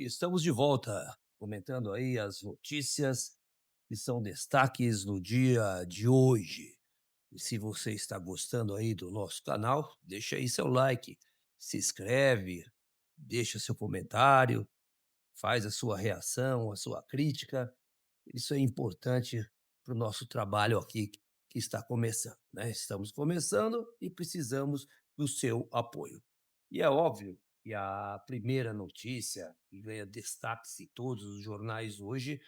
Estamos de volta, comentando aí as notícias que são destaques no dia de hoje. E se você está gostando aí do nosso canal, deixa aí seu like, se inscreve, deixa seu comentário, faz a sua reação, a sua crítica. Isso é importante para o nosso trabalho aqui que está começando, né? Estamos começando e precisamos do seu apoio. E é óbvio que a primeira notícia que ganha destaques em todos os jornais hoje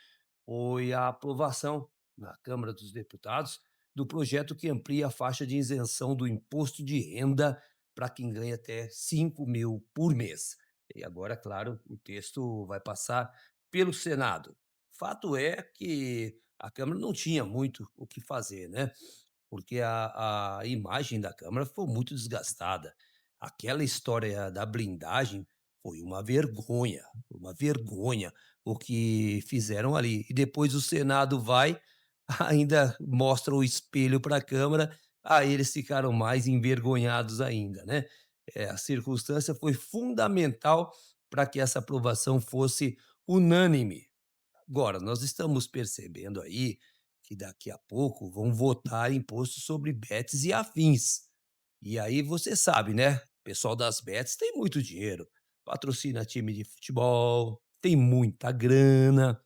foi a aprovação na Câmara dos Deputados do projeto que amplia a faixa de isenção do imposto de renda para quem ganha até 5.000 por mês. E agora, claro, o texto vai passar pelo Senado. Fato é que a Câmara não tinha muito o que fazer, né? Porque a imagem da Câmara foi muito desgastada. Aquela história da blindagem foi uma vergonha o que fizeram ali. E depois o Senado vai, ainda mostra o espelho para a Câmara, aí eles ficaram mais envergonhados ainda, né? A circunstância foi fundamental para que essa aprovação fosse unânime. Agora, nós estamos percebendo aí que daqui a pouco vão votar imposto sobre bets e afins. E aí você sabe, né? O pessoal das bets tem muito dinheiro, patrocina time de futebol, tem muita grana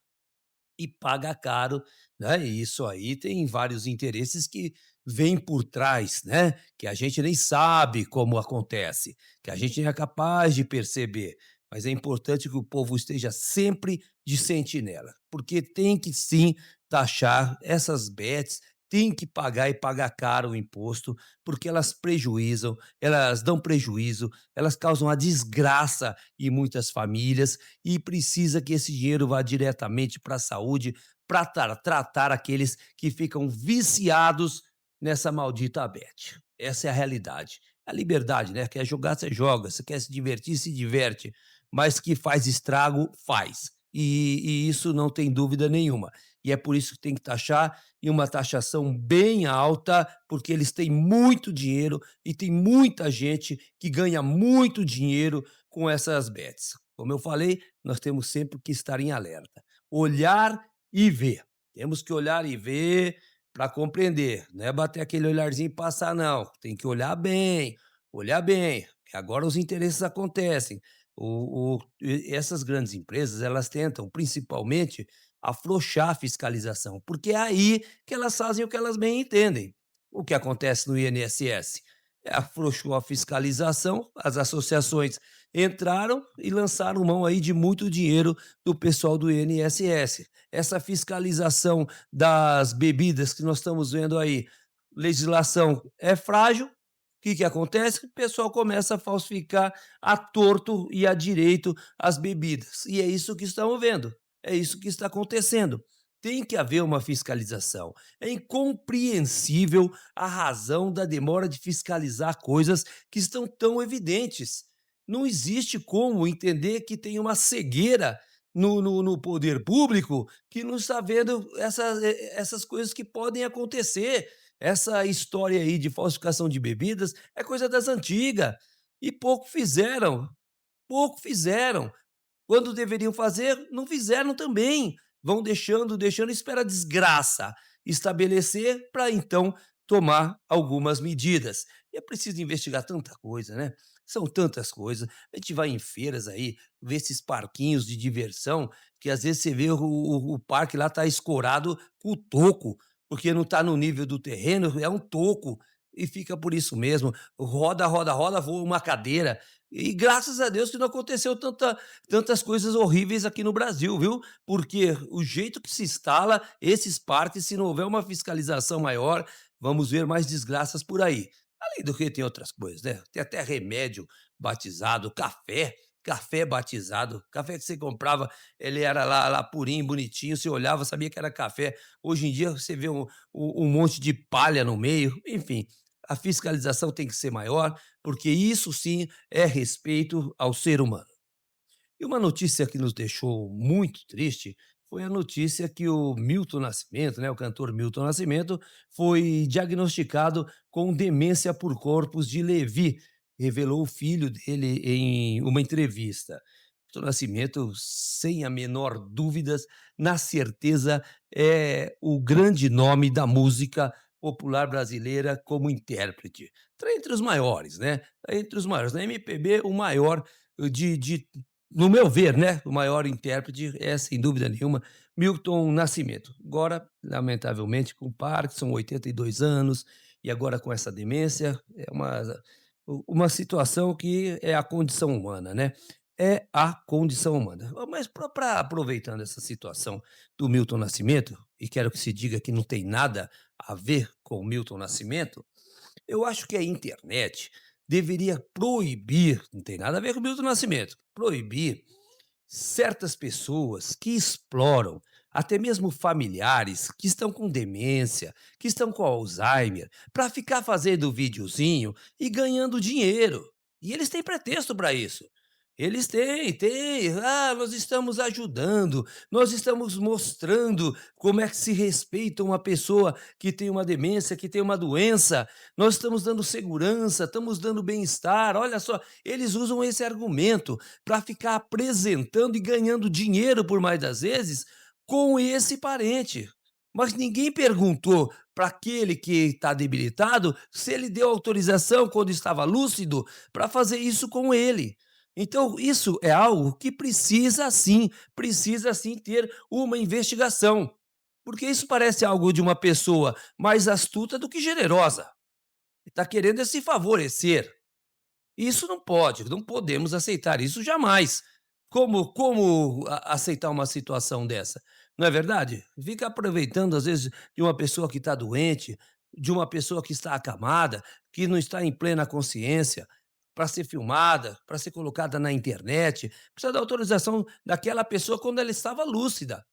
e paga caro, né? E isso aí tem vários interesses que vêm por trás, né? Que a gente nem sabe como acontece, que a gente nem é capaz de perceber. Mas é importante que o povo esteja sempre de sentinela, porque tem que sim taxar essas bets, tem que pagar e pagar caro o imposto, porque elas prejuizam, elas dão prejuízo, elas causam a desgraça em muitas famílias e precisa que esse dinheiro vá diretamente para a saúde, para tratar aqueles que ficam viciados nessa maldita bet. Essa é a realidade. A liberdade, né? Quer jogar, você joga. Você quer se diverte. Mas que faz estrago, faz. E isso não tem dúvida nenhuma. E é por isso que tem que taxar, e uma taxação bem alta, porque eles têm muito dinheiro e tem muita gente que ganha muito dinheiro com essas bets. Como eu falei, nós temos sempre que estar em alerta. Olhar e ver. Temos que olhar e ver para compreender. Não é bater aquele olharzinho e passar, não. Tem que olhar bem, que agora os interesses acontecem. Essas grandes empresas, elas tentam, principalmente, afrouxar a fiscalização, porque é aí que elas fazem o que elas bem entendem. O que acontece no INSS? Afrouxou a fiscalização, as associações entraram e lançaram mão aí de muito dinheiro do pessoal do INSS. Essa fiscalização das bebidas que nós estamos vendo aí, legislação é frágil. O que que acontece? O pessoal começa a falsificar a torto e a direito as bebidas. E é isso que estamos vendo. É isso que está acontecendo. Tem que haver uma fiscalização. É incompreensível a razão da demora de fiscalizar coisas que estão tão evidentes. Não existe como entender que tem uma cegueira no poder público que não está vendo essas coisas que podem acontecer. Essa história aí de falsificação de bebidas é coisa das antigas. E pouco fizeram. Quando deveriam fazer, não fizeram também. Vão deixando, espera a desgraça estabelecer para então tomar algumas medidas. E é preciso investigar tanta coisa, né? São tantas coisas. A gente vai em feiras aí, vê esses parquinhos de diversão, que às vezes você vê o parque lá tá escorado com o toco, porque não está no nível do terreno, é um toco. E fica por isso mesmo. Roda, roda, roda, voa uma cadeira. E graças a Deus que não aconteceu tantas coisas horríveis aqui no Brasil, viu? Porque o jeito que se instala esses parques, se não houver uma fiscalização maior, vamos ver mais desgraças por aí. Além do que tem outras coisas, né? Tem até remédio batizado, café batizado, café que você comprava, ele era lá purinho, bonitinho, você olhava, sabia que era café. Hoje em dia você vê um monte de palha no meio, enfim. A fiscalização tem que ser maior, porque isso sim é respeito ao ser humano. E uma notícia que nos deixou muito triste foi a notícia que o Milton Nascimento, né, o cantor Milton Nascimento, foi diagnosticado com demência por corpos de Levi, revelou o filho dele em uma entrevista. Milton Nascimento, sem a menor dúvidas, na certeza, é o grande nome da música popular brasileira como intérprete. Está entre os maiores, né, tá entre os maiores. Na MPB, o maior de no meu ver, né, o maior intérprete é, sem dúvida nenhuma, Milton Nascimento. Agora, lamentavelmente, com Parkinson, 82 anos, e agora com essa demência, é uma situação que é a condição humana, né, é a condição humana. Mas pra aproveitando essa situação do Milton Nascimento, e quero que se diga que não tem nada a ver com o Milton Nascimento, eu acho que a internet deveria proibir, não tem nada a ver com o Milton Nascimento, proibir certas pessoas que exploram, até mesmo familiares que estão com demência, que estão com Alzheimer, para ficar fazendo videozinho e ganhando dinheiro. E eles têm pretexto para isso. Eles têm. Ah, nós estamos ajudando, nós estamos mostrando como é que se respeita uma pessoa que tem uma demência, que tem uma doença. Nós estamos dando segurança, estamos dando bem-estar. Olha só, eles usam esse argumento para ficar apresentando e ganhando dinheiro, por mais das vezes, com esse parente. Mas ninguém perguntou para aquele que está debilitado se ele deu autorização, quando estava lúcido, para fazer isso com ele. Então, isso é algo que precisa sim ter uma investigação. Porque isso parece algo de uma pessoa mais astuta do que generosa. Está querendo é se favorecer. Isso não pode, não podemos aceitar isso jamais. Como aceitar uma situação dessa? Não é verdade? Fica aproveitando, às vezes, de uma pessoa que está doente, de uma pessoa que está acamada, que não está em plena consciência, para ser filmada, para ser colocada na internet. Precisa da autorização daquela pessoa quando ela estava lúcida.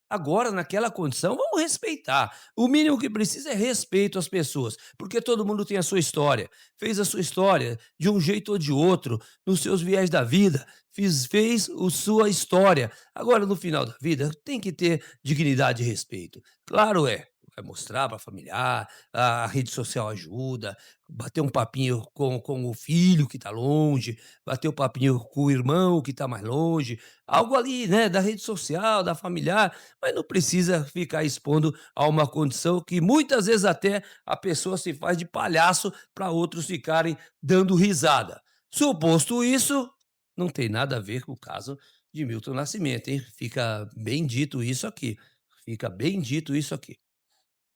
Agora, naquela condição, vamos respeitar. O mínimo que precisa é respeito às pessoas, porque todo mundo tem a sua história. Fez a sua história de um jeito ou de outro, nos seus viés da vida, fez a sua história. Agora, no final da vida, tem que ter dignidade e respeito. Claro é. Vai mostrar para familiar, a rede social ajuda, bater um papinho com o filho que está longe, bater um papinho com o irmão que está mais longe, algo ali, né, da rede social, da familiar, mas não precisa ficar expondo a uma condição que muitas vezes até a pessoa se faz de palhaço para outros ficarem dando risada. Suposto isso, não tem nada a ver com o caso de Milton Nascimento, hein? Fica bem dito isso aqui. Fica bem dito isso aqui.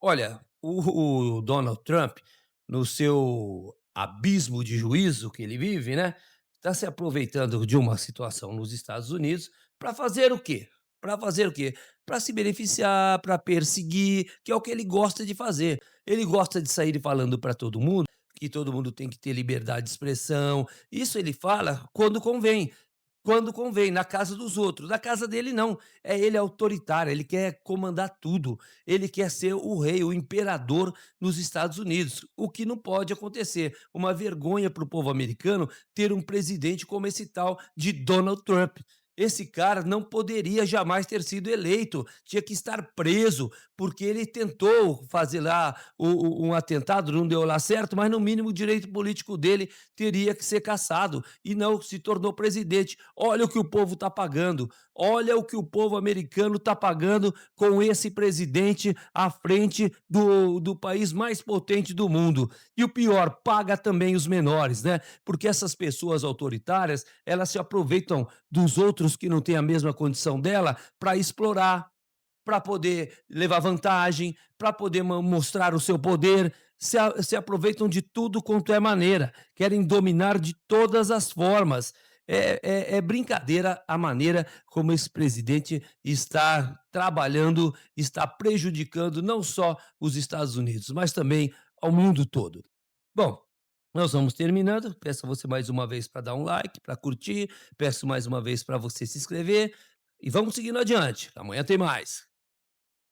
Olha, o Donald Trump, no seu abismo de juízo que ele vive, né, está se aproveitando de uma situação nos Estados Unidos para fazer o quê? Para fazer o quê? Para se beneficiar, para perseguir, que é o que ele gosta de fazer. Ele gosta de sair falando para todo mundo que todo mundo tem que ter liberdade de expressão. Isso ele fala quando convém. Quando convém, na casa dos outros. Na casa dele não, ele é autoritário, ele quer comandar tudo, ele quer ser o rei, o imperador nos Estados Unidos, o que não pode acontecer. Uma vergonha para o povo americano ter um presidente como esse tal de Donald Trump. Esse cara não poderia jamais ter sido eleito, tinha que estar preso, porque ele tentou fazer lá um atentado, não deu lá certo, mas no mínimo o direito político dele teria que ser cassado e não se tornou presidente. Olha o que o povo está pagando, olha o que o povo americano está pagando com esse presidente à frente do país mais potente do mundo. E o pior, paga também os menores, né? Porque essas pessoas autoritárias, elas se aproveitam dos outros que não têm a mesma condição dela para explorar, para poder levar vantagem, para poder mostrar o seu poder, se aproveitam de tudo quanto é maneira, querem dominar de todas as formas. É brincadeira a maneira como esse presidente está trabalhando, está prejudicando não só os Estados Unidos, mas também ao mundo todo. Bom, nós vamos terminando. Peço a você mais uma vez para dar um like, para curtir, peço mais uma vez para você se inscrever e vamos seguindo adiante. Amanhã tem mais.